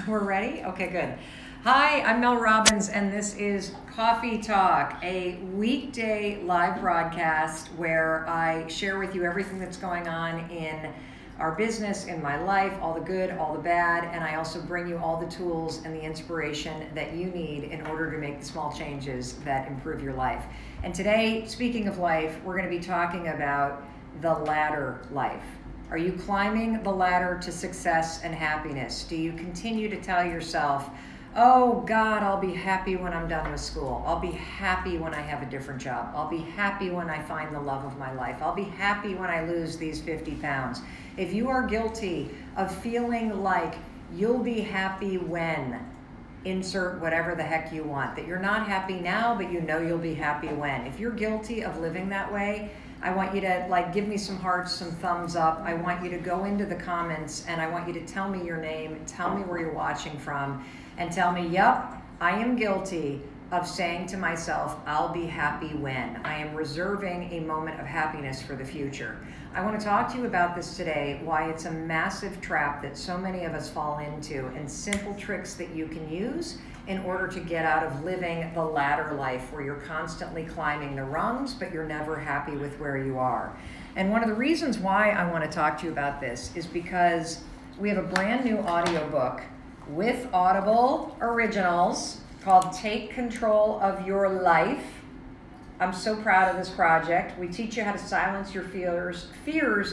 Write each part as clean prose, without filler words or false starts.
We're ready? Okay, good. Hi, I'm Mel Robbins, and this is Coffee Talk, a weekday live broadcast where I share with you everything that's going on in our business, in my life, all the good, all the bad, and I also bring you all the tools and the inspiration that you need in order to make the small changes that improve your life. And today, speaking of life, we're going to be talking about the ladder life. Are you climbing the ladder to success and happiness? Do you continue to tell yourself, oh God, I'll be happy when I'm done with school. I'll be happy when I have a different job. I'll be happy when I find the love of my life. I'll be happy when I lose these 50 pounds. If you are guilty of feeling like you'll be happy when, insert whatever the heck you want, that you're not happy now, but you know you'll be happy when. If you're guilty of living that way, I want you to give me some hearts, some thumbs up. I want you to go into the comments and I want you to tell me your name, tell me where you're watching from, and tell me, yep, I am guilty of saying to myself, I'll be happy when. I am reserving a moment of happiness for the future. I want to talk to you about this today, why it's a massive trap that so many of us fall into, and simple tricks that you can use in order to get out of living the ladder life where you're constantly climbing the rungs, but you're never happy with where you are. And one of the reasons why I want to talk to you about this is because we have a brand new audiobook with Audible Originals called Take Control of Your Life. I'm so proud of this project. We teach you how to silence your fears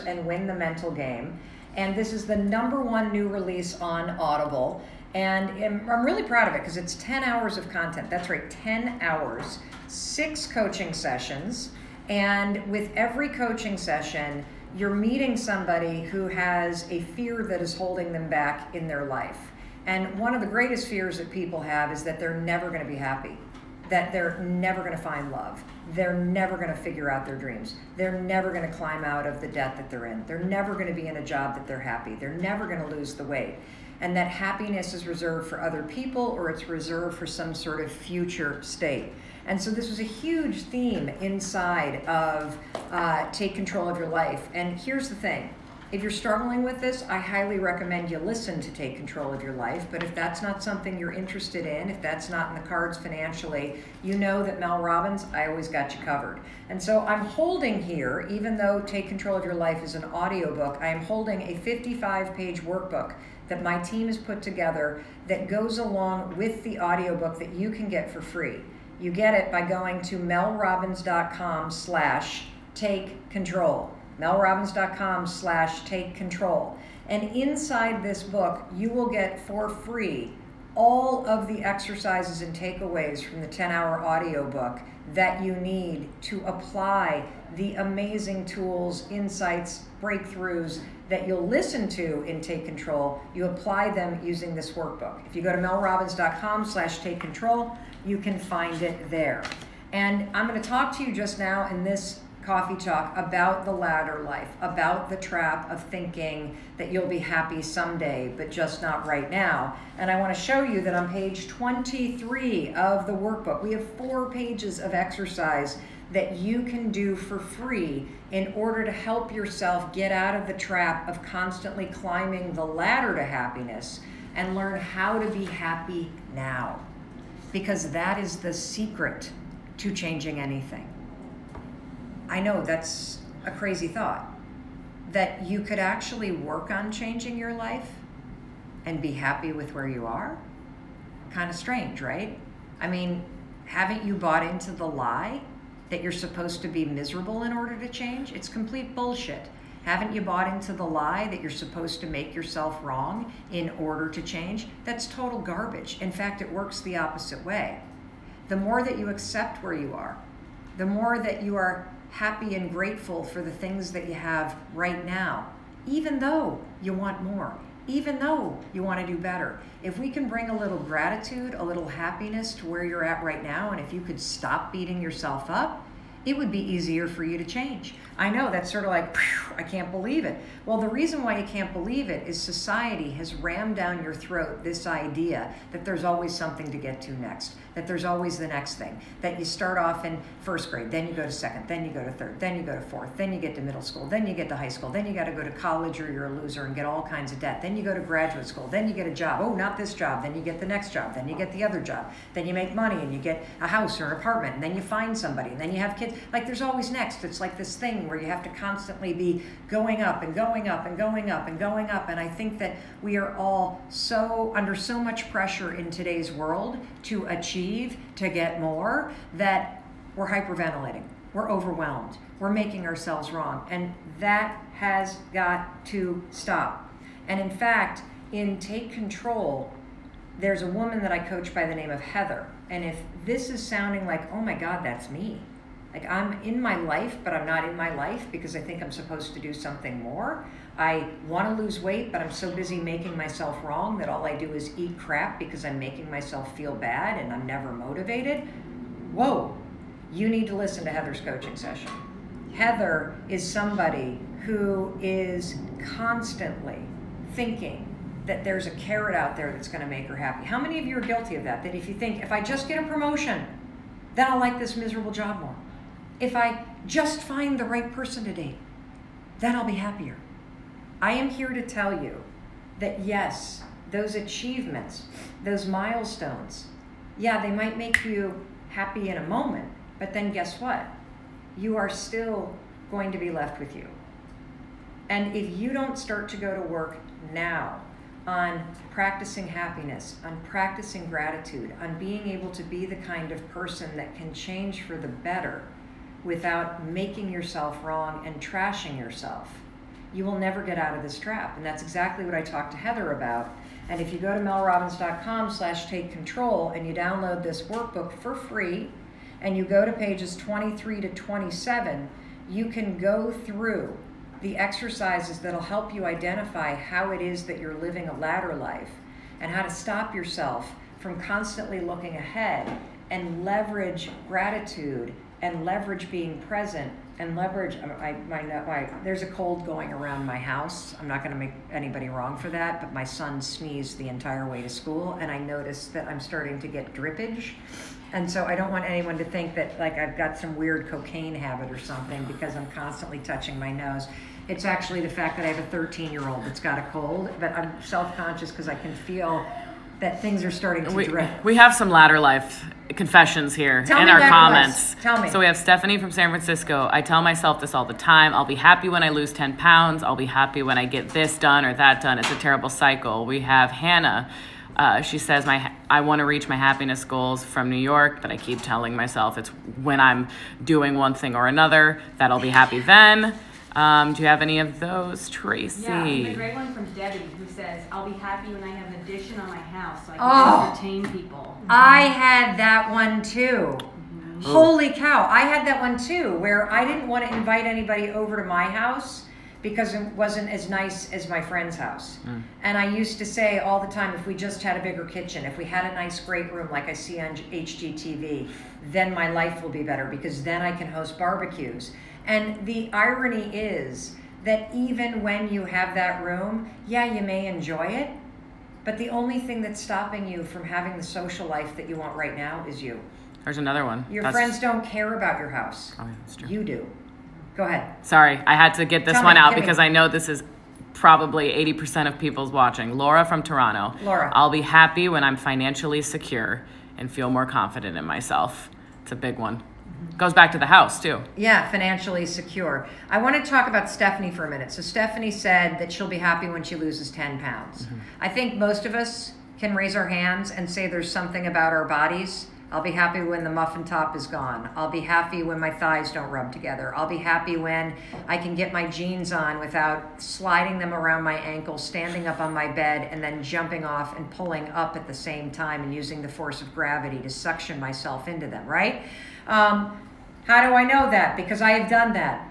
and win the mental game. And this is the #1 new release on Audible. And I'm really proud of it because it's 10 hours of content. That's right, 10 hours, 6 coaching sessions. And with every coaching session, you're meeting somebody who has a fear that is holding them back in their life. And one of the greatest fears that people have is that they're never going to be happy, that they're never going to find love, they're never going to figure out their dreams, they're never going to climb out of the debt that they're in, they're never going to be in a job that they're happy, they're never going to lose the weight, and that happiness is reserved for other people or it's reserved for some sort of future state. And so this was a huge theme inside of Take Control of Your Life. And here's the thing. If you're struggling with this, I highly recommend you listen to Take Control of Your Life. But if that's not something you're interested in, if that's not in the cards financially, you know that Mel Robbins, I always got you covered. And so I'm holding here, even though Take Control of Your Life is an audiobook, I am holding a 55-page workbook that my team has put together that goes along with the audiobook that you can get for free. You get it by going to melrobbins.com/takecontrol. melrobbins.com/takecontrol. And inside this book, you will get for free all of the exercises and takeaways from the 10-hour audiobook that you need to apply the amazing tools, insights, breakthroughs that you'll listen to in Take Control. You apply them using this workbook. If you go to melrobbins.com/takecontrol, you can find it there. And I'm going to talk to you just now in this coffee talk about the ladder life, about the trap of thinking that you'll be happy someday, but just not right now. And I want to show you that on page 23 of the workbook, we have 4 pages of exercise that you can do for free in order to help yourself get out of the trap of constantly climbing the ladder to happiness and learn how to be happy now. Because that is the secret to changing anything. I know that's a crazy thought, that you could actually work on changing your life and be happy with where you are. Kind of strange, right? I mean, haven't you bought into the lie that you're supposed to be miserable in order to change? It's complete bullshit. Haven't you bought into the lie that you're supposed to make yourself wrong in order to change? That's total garbage. In fact, it works the opposite way. The more that you accept where you are, the more that you are happy and grateful for the things that you have right now, even though you want more, even though you want to do better. If we can bring a little gratitude, a little happiness to where you're at right now, and if you could stop beating yourself up it would be easier for you to change. I know, that's sort of like, phew, I can't believe it. Well, the reason why you can't believe it is society has rammed down your throat this idea that there's always something to get to next, that there's always the next thing, that you start off in first grade, then you go to second, then you go to third, then you go to fourth, then you get to middle school, then you get to high school, then you got to go to college or you're a loser and get all kinds of debt, then you go to graduate school, then you get a job, oh, not this job, then you get the next job, then you get the other job, then you make money and you get a house or an apartment, and then you find somebody, and then you have kids. Like, there's always next. It's like this thing where you have to constantly be going up and going up and going up and going up. And I think that we are all under so much pressure in today's world to achieve, to get more, that we're hyperventilating. We're overwhelmed. We're making ourselves wrong. And that has got to stop. And in fact, in Take Control, there's a woman that I coach by the name of Heather. And if this is sounding like, oh my God, that's me. Like, I'm in my life, but I'm not in my life because I think I'm supposed to do something more. I want to lose weight, but I'm so busy making myself wrong that all I do is eat crap because I'm making myself feel bad and I'm never motivated. Whoa, you need to listen to Heather's coaching session. Heather is somebody who is constantly thinking that there's a carrot out there that's going to make her happy. How many of you are guilty of that? That if you think, if I just get a promotion, then I'll like this miserable job more. If I just find the right person to date, then I'll be happier. I am here to tell you that yes, those achievements, those milestones, yeah, they might make you happy in a moment, but then guess what? You are still going to be left with you. And if you don't start to go to work now on practicing happiness, on practicing gratitude, on being able to be the kind of person that can change for the better without making yourself wrong and trashing yourself, you will never get out of this trap. And that's exactly what I talked to Heather about. And if you go to melrobbins.com/takecontrol and you download this workbook for free, and you go to pages 23 to 27, you can go through the exercises that'll help you identify how it is that you're living a ladder life and how to stop yourself from constantly looking ahead and leverage gratitude and leverage being present and leverage, there's a cold going around my house. I'm not going to make anybody wrong for that, but my son sneezed the entire way to school, and I noticed that I'm starting to get drippage. And so I don't want anyone to think that like I've got some weird cocaine habit or something because I'm constantly touching my nose. It's actually the fact that I have a 13-year-old that's got a cold, but I'm self-conscious because I can feel that things are starting to drip. We have some ladder life confessions here in our comments. Tell me. So we have Stephanie from San Francisco. I tell myself this all the time. I'll be happy when I lose 10 pounds. I'll be happy when I get this done or that done. It's a terrible cycle. We have Hannah. She says, I want to reach my happiness goals from New York, but I keep telling myself it's when I'm doing one thing or another that I'll be happy then. Do you have any of those, Tracy? Yeah, a great one from Debbie who says, I'll be happy when I have an addition on my house so I can entertain people. I had that one too. Mm-hmm. Holy cow. I had that one too, where I didn't want to invite anybody over to my house because it wasn't as nice as my friend's house. And I used to say all the time, if we just had a bigger kitchen, if we had a nice great room like I see on HGTV, then my life will be better because then I can host barbecues. And the irony is that even when you have that room, yeah, you may enjoy it, but the only thing that's stopping you from having the social life that you want right now is you. There's another one. Your friends don't care about your house. Oh, yeah, that's true. You do. Go ahead. Sorry, I had to get this one out because I know this is probably 80% of people's watching. Laura from Toronto. Laura. I'll be happy when I'm financially secure and feel more confident in myself. It's a big one. Goes back to the house too. Yeah, financially secure. I want to talk about Stephanie for a minute. So Stephanie said that she'll be happy when she loses 10 pounds. I think most of us can raise our hands and say there's something about our bodies. I'll be happy when the muffin top is gone. I'll be happy when my thighs don't rub together. I'll be happy when I can get my jeans on without sliding them around my ankles, standing up on my bed, and then jumping off and pulling up at the same time and using the force of gravity to suction myself into them, right? How do I know that? Because I have done that.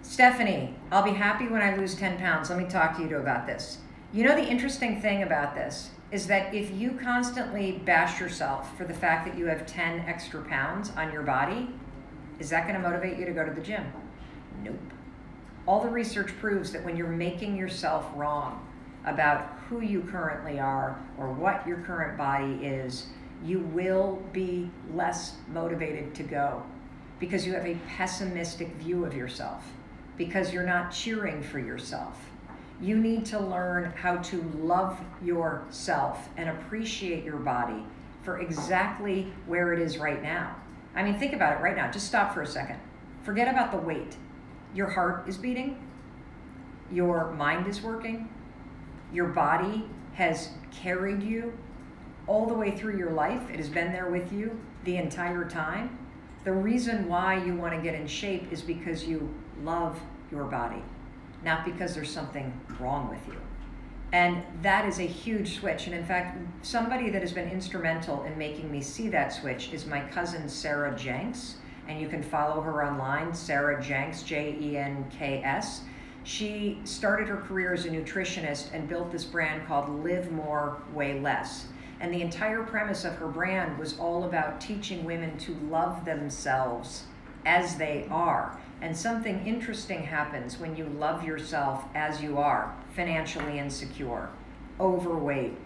Stephanie, I'll be happy when I lose 10 pounds. Let me talk to you about this. You know, the interesting thing about this is that if you constantly bash yourself for the fact that you have 10 extra pounds on your body, Is that going to motivate you to go to the gym? Nope. All the research proves that when you're making yourself wrong about who you currently are or what your current body is, you will be less motivated to go because you have a pessimistic view of yourself, because you're not cheering for yourself. You need to learn how to love yourself and appreciate your body for exactly where it is right now. I mean, think about it right now. Just stop for a second. Forget about the weight. Your heart is beating. Your mind is working. Your body has carried you all the way through your life. It has been there with you the entire time. The reason why you want to get in shape is because you love your body, not because there's something wrong with you. And that is a huge switch. And in fact, somebody that has been instrumental in making me see that switch is my cousin, Sarah Jenks. And you can follow her online, Sarah Jenks, Jenks. She started her career as a nutritionist and built this brand called Live More, Weigh Less. And the entire premise of her brand was all about teaching women to love themselves as they are. And something interesting happens when you love yourself as you are: financially insecure, overweight,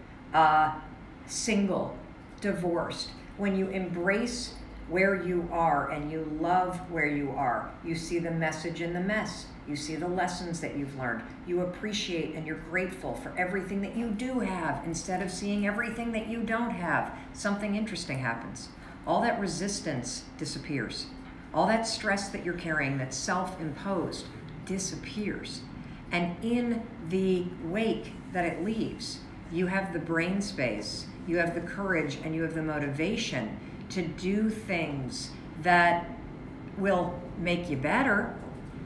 single, divorced. When you embrace where you are and you love where you are, you see the message in the mess. You see the lessons that you've learned. You appreciate and you're grateful for everything that you do have instead of seeing everything that you don't have. Something interesting happens. All that resistance disappears. All that stress that you're carrying that's self-imposed disappears. And in the wake that it leaves, you have the brain space, you have the courage, and you have the motivation to do things that will make you better,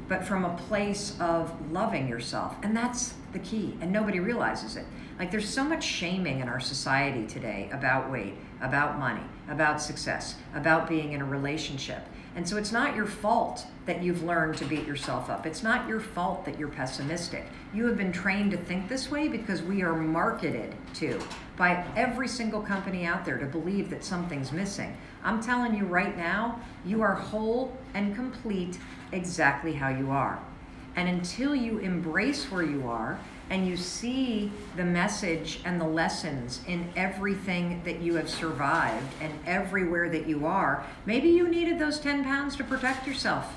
but from a place of loving yourself. And that's the key, and nobody realizes it. Like, there's so much shaming in our society today about weight, about money, about success, about being in a relationship. And so it's not your fault that you've learned to beat yourself up. It's not your fault that you're pessimistic. You have been trained to think this way because we are marketed to by every single company out there to believe that something's missing. I'm telling you right now, you are whole and complete exactly how you are. And until you embrace where you are and you see the message and the lessons in everything that you have survived and everywhere that you are, maybe you needed those 10 pounds to protect yourself.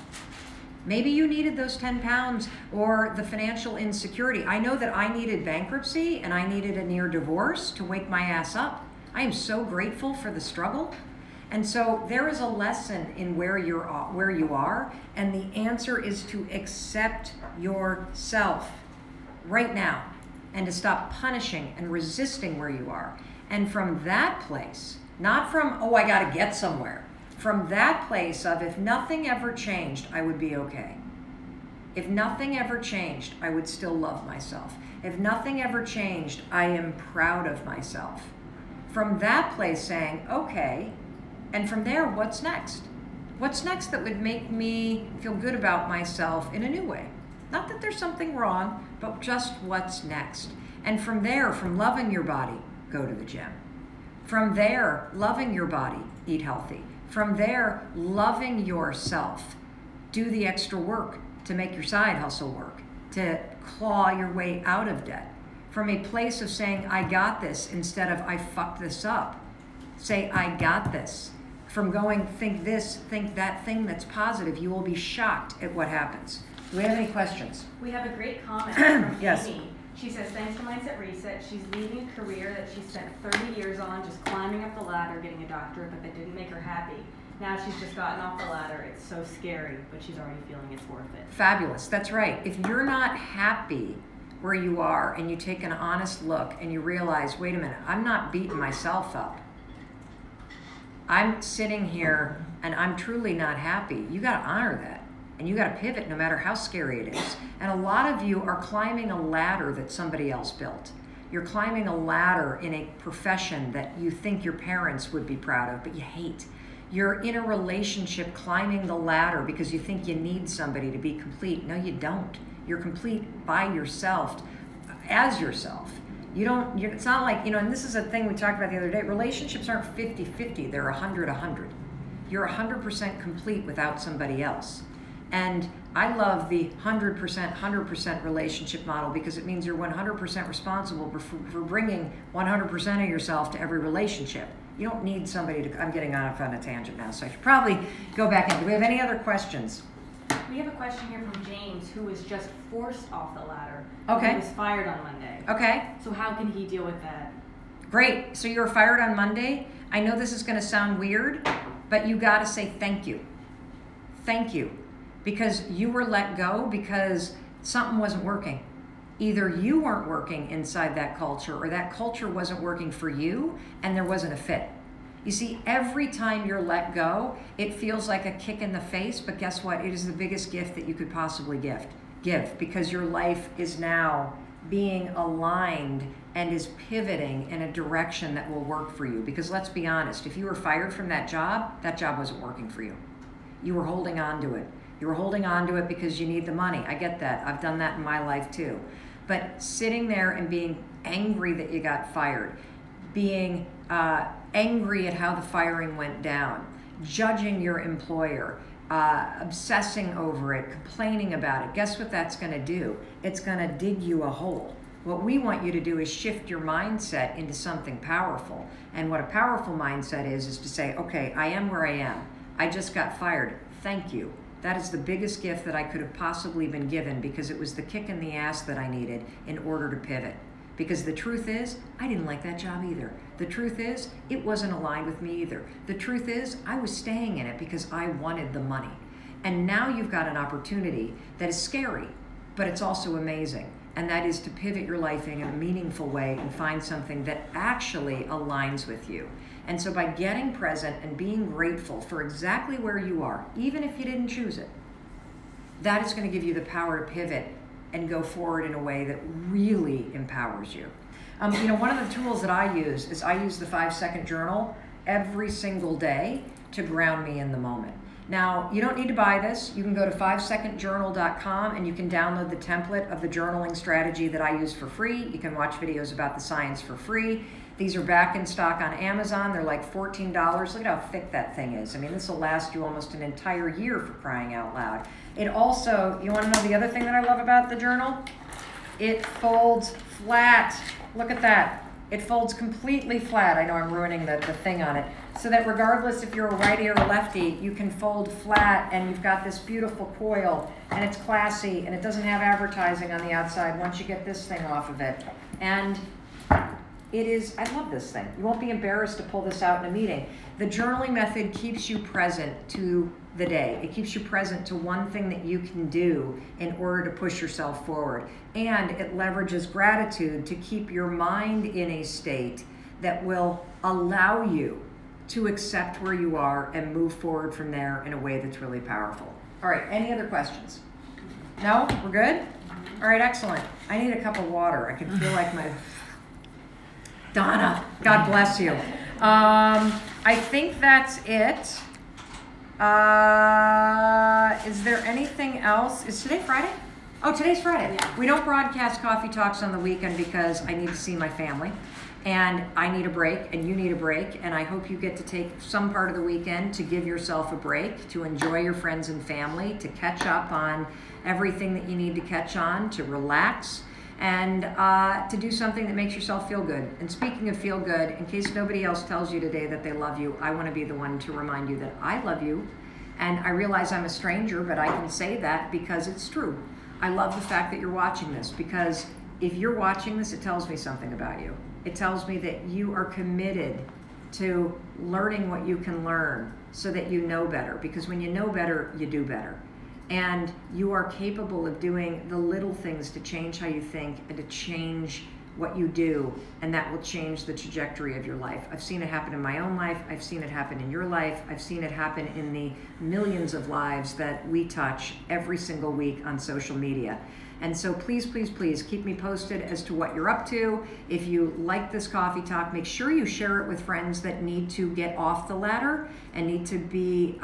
Maybe you needed those 10 pounds or the financial insecurity. I know that I needed bankruptcy and I needed a near divorce to wake my ass up. I am so grateful for the struggle. And so there is a lesson in where you are, and the answer is to accept yourself right now and to stop punishing and resisting where you are. And from that place, not from, oh, I got to get somewhere, from that place of, if nothing ever changed, I would be okay. If nothing ever changed, I would still love myself. If nothing ever changed, I am proud of myself. From that place saying, okay, and from there, what's next? What's next that would make me feel good about myself in a new way? Not that there's something wrong, but just what's next. And from there, from loving your body, go to the gym. From there, loving your body, eat healthy. From there, loving yourself, do the extra work to make your side hustle work, to claw your way out of debt. From a place of saying, I got this, instead of I fucked this up. Say, I got this. From going, think this, think that thing that's positive, you will be shocked at what happens. Do we have any questions? We have a great comment from Yes. Amy. She says, thanks to Mindset Reset, she's leaving a career that she spent 30 years on, just climbing up the ladder, getting a doctorate, but that didn't make her happy. Now she's just gotten off the ladder. It's so scary, but she's already feeling it's worth it. Fabulous. That's right. If you're not happy where you are and you take an honest look and you realize, wait a minute, I'm not beating myself up. I'm sitting here and I'm truly not happy. You got to honor that. And you got to pivot no matter how scary it is. And a lot of you are climbing a ladder that somebody else built. You're climbing a ladder in a profession that you think your parents would be proud of, but you hate. You're in a relationship climbing the ladder because you think you need somebody to be complete. No, you don't. You're complete by yourself, as yourself. You don't, it's not like, and this is a thing we talked about the other day, relationships aren't 50-50, they're 100-100. you're 100% complete without somebody else. And I love the 100% relationship model because it means you're 100% responsible for bringing 100% of yourself to every relationship. You don't need somebody to, I'm getting off on a tangent now, so I should probably go back in. Do we have any other questions? We have a question here from James, who was just forced off the ladder. Okay. He was fired on Monday. Okay. So how can he deal with that? Great. So you were fired on Monday. I know this is going to sound weird, but you got to say thank you. Thank you. Because you were let go because something wasn't working. Either you weren't working inside that culture or that culture wasn't working for you and there wasn't a fit. You see, every time you're let go, it feels like a kick in the face, but guess what? It is the biggest gift that you could possibly give because your life is now being aligned and is pivoting in a direction that will work for you. Because let's be honest, if you were fired from that job wasn't working for you. You were holding on to it. You were holding on to it because you need the money. I get that. I've done that in my life too. But sitting there and being angry that you got fired, being angry at how the firing went down, judging your employer, obsessing over it, complaining about it, guess what that's going to do? It's going to dig you a hole. What we want you to do is shift your mindset into something powerful. And what a powerful mindset is to say, okay, I am where I am. I just got fired. Thank you. That is the biggest gift that I could have possibly been given because it was the kick in the ass that I needed in order to pivot. Because the truth is, I didn't like that job either. The truth is, it wasn't aligned with me either. The truth is, I was staying in it because I wanted the money. And now you've got an opportunity that is scary, but it's also amazing. And that is to pivot your life in a meaningful way and find something that actually aligns with you. And so by getting present and being grateful for exactly where you are, even if you didn't choose it, that is going to give you the power to pivot and go forward in a way that really empowers you. One of the tools that I use is I use the 5-second journal every single day to ground me in the moment. Now, you don't need to buy this. You can go to 5secondjournal.com and you can download the template of the journaling strategy that I use for free. You can watch videos about the science for free. These are back in stock on Amazon. They're like $14. Look at how thick that thing is. I mean, this will last you almost an entire year for crying out loud. It also, you want to know the other thing that I love about the journal? It folds flat. Look at that. It folds completely flat. I know I'm ruining the thing on it. So that regardless if you're a righty or a lefty, you can fold flat and you've got this beautiful coil and it's classy and it doesn't have advertising on the outside once you get this thing off of it. And it is, I love this thing. You won't be embarrassed to pull this out in a meeting. The journaling method keeps you present to the day. It keeps you present to one thing that you can do in order to push yourself forward. And it leverages gratitude to keep your mind in a state that will allow you to accept where you are and move forward from there in a way that's really powerful. All right, any other questions? No? We're good? All right, excellent. I need a cup of water. I can feel like my... Donna, God bless you. I think that's it. Is there anything else? Is today Friday? Oh, today's Friday. Yeah. We don't broadcast coffee talks on the weekend because I need to see my family. And I need a break, and you need a break, and I hope you get to take some part of the weekend to give yourself a break, to enjoy your friends and family, to catch up on everything that you need to catch on, to relax, and to do something that makes yourself feel good. And speaking of feel good, in case nobody else tells you today that they love you, I want to be the one to remind you that I love you. And I realize I'm a stranger, but I can say that because it's true. I love the fact that you're watching this, because if you're watching this, it tells me something about you. It tells me that you are committed to learning what you can learn so that you know better. Because when you know better, you do better. And you are capable of doing the little things to change how you think and to change what you do, and that will change the trajectory of your life. I've seen it happen in my own life. I've seen it happen in your life. I've seen it happen in the millions of lives that we touch every single week on social media. And so please, please, please keep me posted as to what you're up to. If you like this coffee talk, make sure you share it with friends that need to get off the ladder and need to be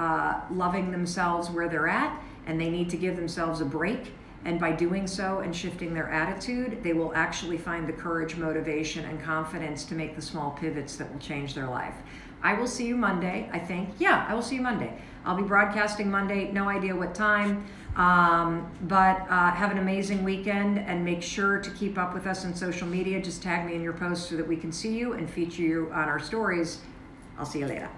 loving themselves where they're at, and they need to give themselves a break. And by doing so and shifting their attitude, they will actually find the courage, motivation, and confidence to make the small pivots that will change their life. I will see you Monday, I think. Yeah, I will see you Monday. I'll be broadcasting Monday, no idea what time. But have an amazing weekend, and make sure to keep up with us on social media. Just tag me in your posts so that we can see you and feature you on our stories. I'll see you later.